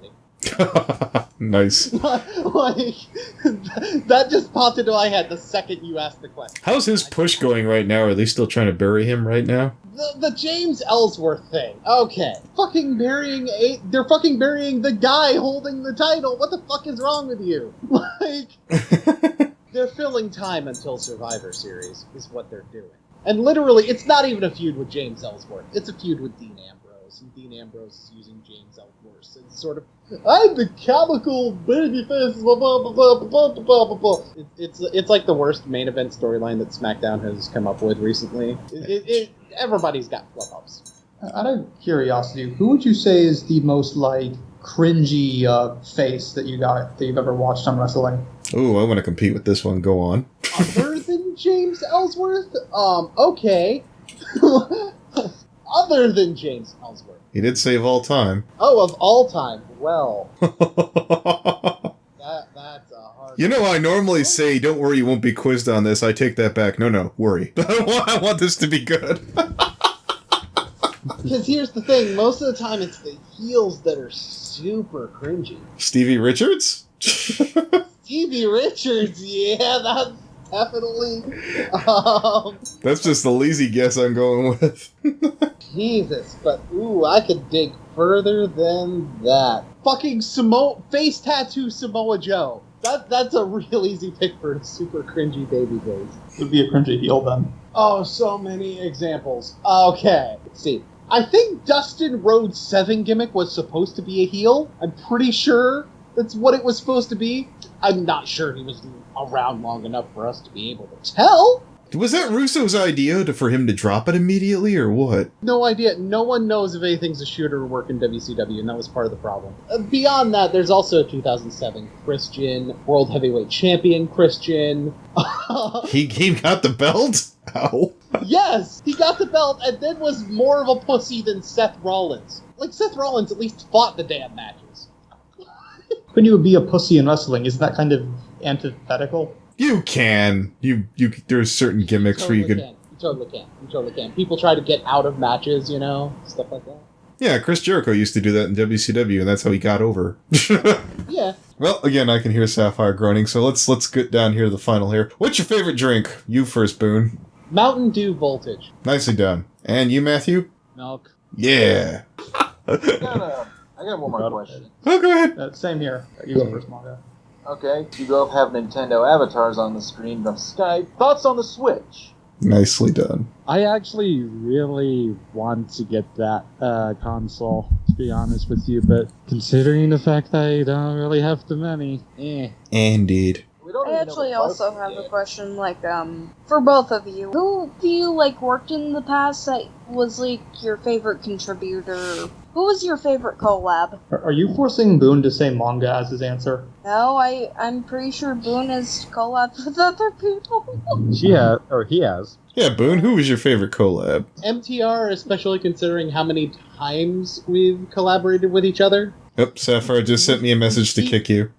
Nice. Like, that just popped into my head the second you asked the question. How's his push going right now? Are they still trying to bury him right now? The James Ellsworth thing. Okay. They're fucking burying the guy holding the title. What the fuck is wrong with you? Like, they're filling time until Survivor Series is what they're doing. And literally, it's not even a feud with James Ellsworth. It's a feud with Dean Ambrose. And Dean Ambrose is using James Ellsworth. It's sort of, I'm the comical babyface, blah, blah, blah, blah, blah, blah, blah, blah. It's like the worst main event storyline that SmackDown has come up with recently. Everybody's got flip-ups. Out of curiosity, who would you say is the most, like, cringy face that you've ever watched on wrestling? Ooh, I want to compete with this one. Go on. Other than James Ellsworth? Okay. Other than James Ellsworth. He did save all time. Oh, of all time. Well, that's a hard... You know, I normally say, don't worry, you won't be quizzed on this. I take that back. No, worry. I want this to be good. Because here's the thing, most of the time it's the heels that are super cringy. Stevie Richards? Stevie Richards, yeah, that's definitely... That's just the lazy guess I'm going with. Jesus, but ooh, I could dig further than that. Fucking face tattoo Samoa Joe. That's a real easy pick for a super cringy babyface. Would be a cringy heel then. Oh, so many examples. Okay, let's see. I think Dustin Rhodes' 7 gimmick was supposed to be a heel. I'm pretty sure that's what it was supposed to be. I'm not sure he was around long enough for us to be able to tell. Was that Russo's idea for him to drop it immediately, or what? No idea. No one knows if anything's a shooter or work in WCW, and that was part of the problem. Beyond that, there's also 2007 Christian, World Heavyweight Champion Christian. He got the belt? Ow. Yes! He got the belt and then was more of a pussy than Seth Rollins. Like, Seth Rollins at least fought the damn matches. When you would be a pussy in wrestling, isn't that kind of antithetical? You can. There's certain gimmicks where you could... You totally can. People try to get out of matches, you know? Stuff like that. Yeah, Chris Jericho used to do that in WCW, and that's how he got over. Yeah. Well, again, I can hear Sapphire groaning, so let's get down here to the final here. What's your favorite drink? You first, Boon. Mountain Dew Voltage. Nicely done. And you, Matthew? Milk. Yeah. I got one more question. Oh, go ahead. Same here. You go first, Manga. Okay, you both have Nintendo avatars on the screen from Skype. Thoughts on the Switch? Nicely done. I actually really want to get that console, to be honest with you, but considering the fact that I don't really have the money, Indeed. We don't I even know actually what also parts have a yet. question, for both of you. Who do you, worked in the past that was, your favorite contributor? Who was your favorite collab? Are you forcing Boon to say manga as his answer? No, I'm pretty sure Boone has collabed with other people. He has. Yeah, Boone, who was your favorite collab? MTR, especially considering how many times we've collaborated with each other. Yep, Sapphire just sent me a message to kick you.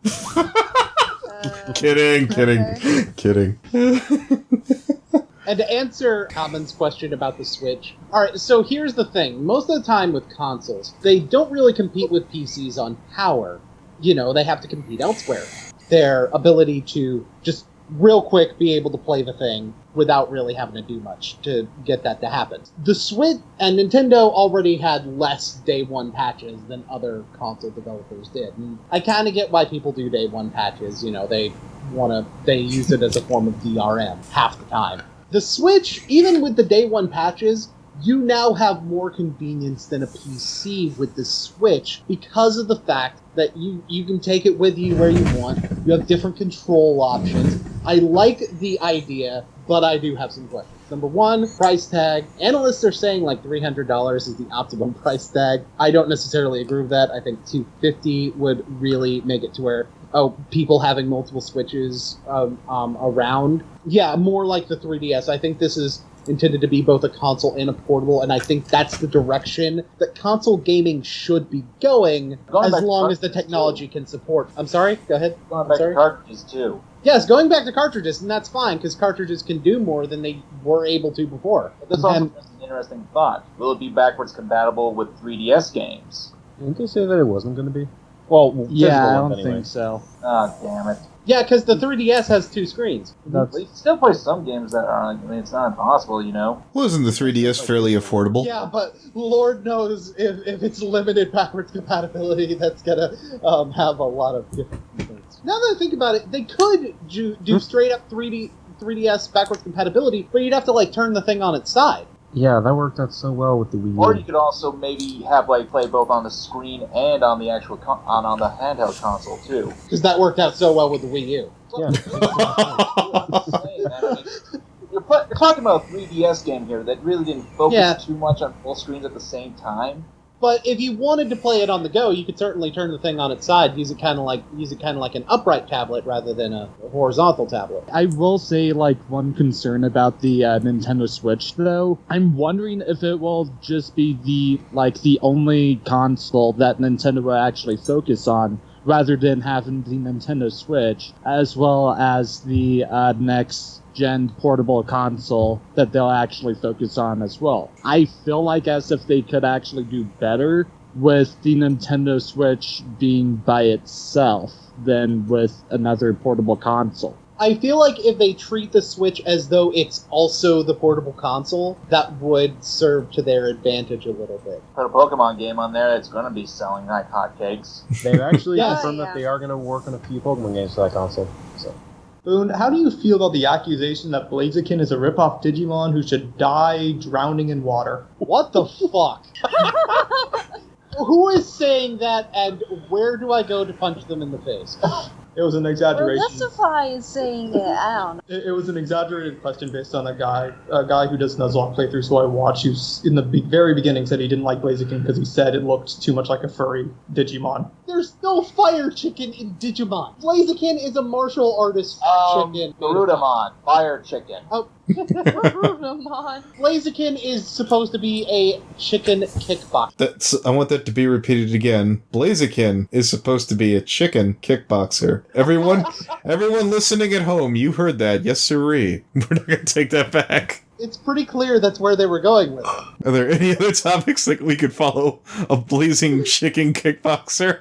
Kidding. And to answer Kamen's question about the Switch, alright, so here's the thing. Most of the time with consoles, they don't really compete with PCs on power. You know, they have to compete elsewhere. Their ability to just real quick be able to play the thing without really having to do much to get that to happen. The Switch and Nintendo already had less day one patches than other console developers did. And I kind of get why people do day one patches. You know, they use it as a form of DRM half the time. The Switch, even with the day one patches, you now have more convenience than a PC with the Switch because of the fact that you can take it with you where you want. You have different control options. I like the idea, but I do have some questions. Number one, price tag. Analysts are saying $300 is the optimum price tag. I don't necessarily agree with that. I think $250 would really make it to where people having multiple Switches around. Yeah, more like the 3DS. I think this is intended to be both a console and a portable, and I think that's the direction that console gaming should be going as long as the technology can support. I'm sorry? Go ahead. Going back to cartridges, too. Yes, going back to cartridges, and that's fine, because cartridges can do more than they were able to before. But this also is an interesting thought. Will it be backwards compatible with 3DS games? Didn't they say that it wasn't going to be? Well, yeah, I don't anyway. think so. Oh, damn it. Yeah, because the 3DS has two screens. But you can still play some games that are, it's not impossible, you know? Well, isn't the 3DS fairly affordable? Yeah, but Lord knows if it's limited backwards compatibility, that's gonna have a lot of different things. Now that I think about it, they could do straight up 3DS backwards compatibility, but you'd have to turn the thing on its side. Yeah, that worked out so well with the Wii U. Or you could also maybe have play both on the screen and on the actual on the handheld console too. Because that worked out so well with the Wii U. Yeah. You're talking about a 3DS game here that really didn't focus too much on full screens at the same time. But if you wanted to play it on the go, you could certainly turn the thing on its side, use it kind of like an upright tablet rather than a horizontal tablet. I will say, one concern about the Nintendo Switch, though. I'm wondering if it will just be the only console that Nintendo will actually focus on, rather than having the Nintendo Switch, as well as the next-gen portable console that they'll actually focus on as well. I feel as if they could actually do better with the Nintendo Switch being by itself than with another portable console. I feel like if they treat the Switch as though it's also the portable console, that would serve to their advantage a little bit. Put a Pokemon game on there, it's going to be selling like hotcakes. They've actually Yeah. confirmed that they are going to work on a few Pokemon games for that console. So. Boone, how do you feel about the accusation that Blaziken is a rip-off Digimon who should die drowning in water? What the fuck? Who is saying that, and where do I go to punch them in the face? It was an Or exaggeration. justify is saying it. I don't know. It was an exaggerated question based on a guy who does Nuzlocke playthroughs who I watched, who's in the very beginning said he didn't like Blaziken because he said it looked too much like a furry Digimon. There's no fire chicken in Digimon. Blaziken is a martial artist chicken. Garudamon, fire chicken. Brunomon. Blaziken is supposed to be a chicken kickboxer. I want that to be repeated again. Blaziken is supposed to be a chicken kickboxer. Everyone listening at home, you heard that. Yes, sirree. We're not going to take that back. It's pretty clear that's where they were going with it. Are there any other topics that we could follow a blazing chicken kickboxer?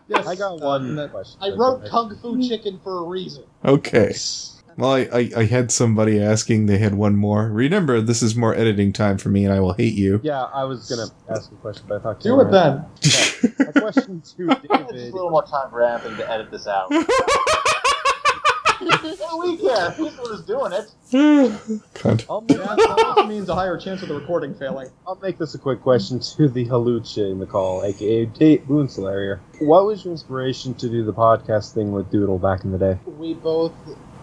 Yes, I got one question. I wrote Kung Fu Chicken for a reason. Okay. Well, I had somebody asking, they had one more. Remember, this is more editing time for me, and I will hate you. Yeah, I was gonna ask a question, but I thought Do it then. Yeah. A question to Just David. a little more time for Anthony to edit this out. We care. He's the one who's doing it. Cunt. That also means a higher chance of the recording failing. I'll make this a quick question to the Haluche in the call, aka Boon Slayer. What was your inspiration to do the podcast thing with Doodle back in the day? We both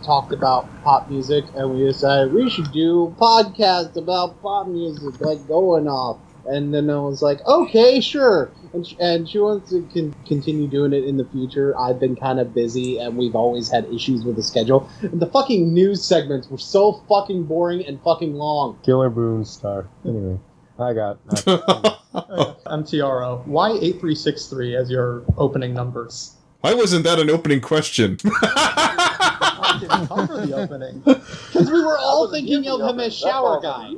talked about pop music, and we decided we should do a podcast about pop music, like going off. And then I was like, okay, sure. And she wants to continue doing it in the future. I've been kind of busy, and we've always had issues with the schedule. And the fucking news segments were so fucking boring and fucking long. Killer Boon Star. Anyway, I got MTRO. Why 8363 as your opening numbers? Why wasn't that an opening question? I didn't cover the opening. Because we were all thinking of him as Shower Guy.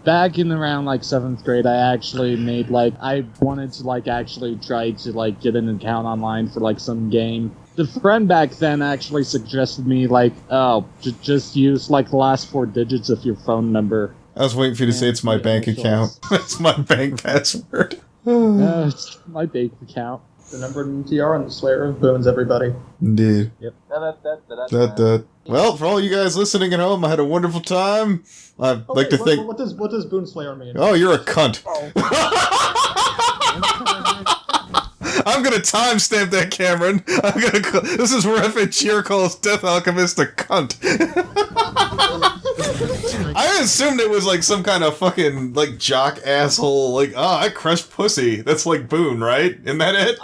Back in around like 7th grade, I actually made I wanted to actually try to get an account online for some game. The friend back then actually suggested me just use the last 4 digits of your phone number. I was waiting for you to say it's my bank account. That's my bank password. It's my bank account. The number MTR and the Slayer of Boons, everybody. Indeed. Yep. Well, for all you guys listening at home, I had a wonderful time. I'd like to think... What does Boon Slayer mean? Oh, you're a cunt. I'm gonna timestamp that, Cameron. This is where FHR calls Death Alchemist a cunt. I assumed it was some kind of fucking jock asshole. I crushed pussy. That's Boon, right? Isn't that it?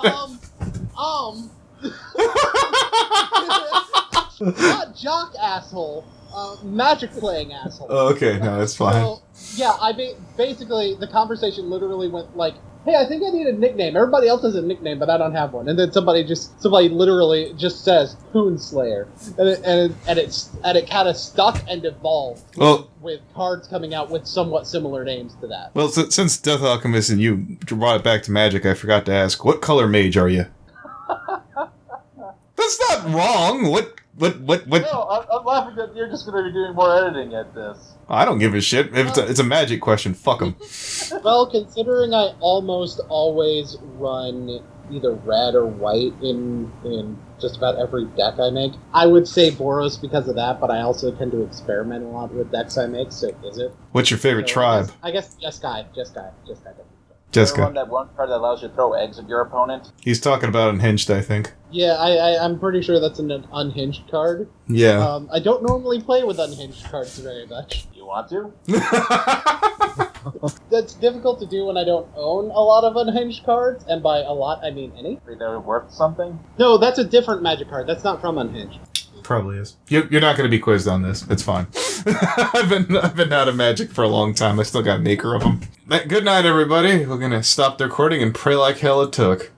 Not jock asshole. Magic playing asshole. Oh, okay, no, that's fine. So, yeah, basically the conversation literally went hey, I think I need a nickname. Everybody else has a nickname, but I don't have one. And then somebody literally just says Boon Slayer, and it kind of stuck and evolved with cards coming out with somewhat similar names to that. Well, since Death Alchemist and you brought it back to magic, I forgot to ask, what color mage are you? That's not wrong. What? No, I'm laughing that you're just going to be doing more editing at this. I don't give a shit. If it's a magic question, fuck them. Well, considering I almost always run either red or white in just about every deck I make, I would say Boros because of that, but I also tend to experiment a lot with decks I make, so is it? What's your favorite tribe? I guess Jeskai. Jessica. That one card that allows you to throw eggs at your opponent? He's talking about Unhinged, I think. Yeah, I'm pretty sure that's an unhinged card. Yeah. I don't normally play with unhinged cards very much. You want to? That's difficult to do when I don't own a lot of unhinged cards, and by a lot, I mean any. Think they're worth something? No, that's a different magic card. That's not from Unhinged. Probably is. You're not going to be quizzed on this. It's fine. I've been out of magic for a long time. I still got an acre of them. Good night, everybody. We're going to stop the recording and pray like hell it took.